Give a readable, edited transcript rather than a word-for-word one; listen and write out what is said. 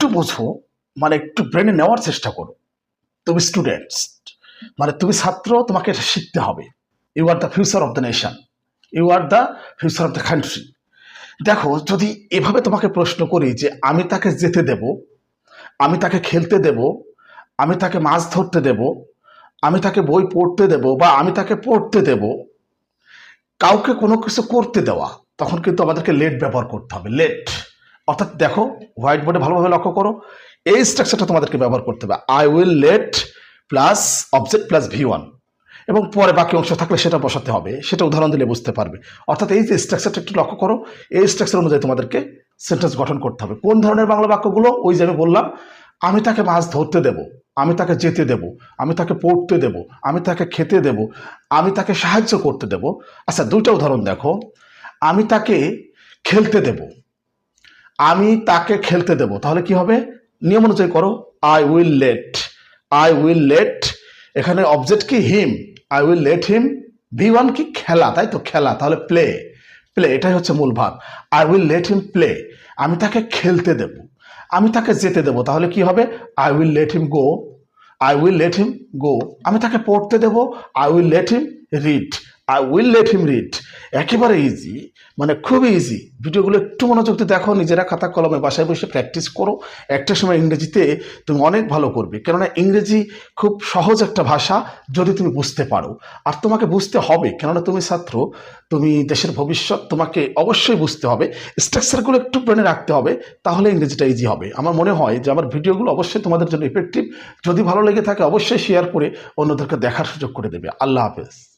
একটু বোঝো, মানে একটু ব্রেনে নেওয়ার চেষ্টা করো। তুমি স্টুডেন্টস, মানে তুমি ছাত্র, তোমাকে এটা শিখতে হবে। You are the future of the nation, you are the future of the country. দেখো, যদি এভাবে তোমাকে প্রশ্ন করি যে আমি তাকে যেতে দেব, আমি তাকে খেলতে দেব, আমি তাকে মাছ ধরতে দেব, আমি তাকে বই পড়তে দেব, বা আমি তাকে পড়তে দেব, কাউকে কোনো কিছু করতে দেওয়া, তখন কিন্তু আমাদেরকে লেট ব্যবহার করতে হবে। লেট অর্থাৎ দেখো, হোয়াইট বোর্ডে ভালোভাবে লক্ষ্য করো, এই স্ট্রাকচারটা তোমাদেরকে ব্যবহার করতে হবে। I will let plus object plus V1, এবং পরে বাকি অংশ থাকলে সেটা বসাতে হবে, সেটা উদাহরণ দিলে বুঝতে পারবে। অর্থাৎ এই যে স্ট্রাকচারটা একটু লক্ষ্য করো, এই স্ট্রাকচার অনুযায়ী তোমাদেরকে সেন্টেন্স গঠন করতে হবে। কোন ধরনের বাংলা বাক্যগুলো? ওই যে আমি বললাম, আমি তাকে মাছ ধরতে দেব, আমি তাকে যেতে দেব, আমি তাকে পড়তে দেব, আমি তাকে খেতে দেব, আমি তাকে সাহায্য করতে দেব। আচ্ছা, দুইটা উদাহরণ দেখো। আমি তাকে খেলতে দেব, আমি তাকে খেলতে দেব, তাহলে কি হবে? নিয়ম অনুযায়ী করো। I will let, I will let, এখানে অবজেক্ট কি? Him. I will let him. V1 কি? খেলা, তাই তো, খেলা, তাহলে প্লে। প্লে, এটাই হচ্ছে মূল ভাব। I will let him play, আমি তাকে খেলতে দেব, আমি তাকে যেতে দেব, তাহলে কি হবে? I will let him go, I will let him go. আমি তাকে পড়তে দেব, I will let him read, I will let him read. একেবারে ইজি, মানে খুবই ইজি। ভিডিওগুলো একটু মনোযোগ দিয়ে দেখো, নিজেরা খাতা কলমে বাসায় বসে প্র্যাকটিস করো। একটা সময় ইংরেজিতে তুমি অনেক ভালো করবে, কেননা ইংরেজি খুব সহজ একটা ভাষা যদি তুমি বুঝতে পারো। আর তোমাকে বুঝতে হবে, কেননা তুমি ছাত্র, তুমি দেশের ভবিষ্যৎ, তোমাকে অবশ্যই বুঝতে হবে। স্ট্রাকচারগুলো একটু ব্রেনে রাখতে হবে, তাহলে ইংরেজিটা ইজি হবে। আমার মনে হয় যে আমার ভিডিওগুলো অবশ্যই তোমাদের জন্য ইফেক্টিভ। যদি ভালো লেগে থাকে অবশ্যই শেয়ার করে অন্যদেরকে দেখার সুযোগ করে দেবে। আল্লাহ হাফেজ।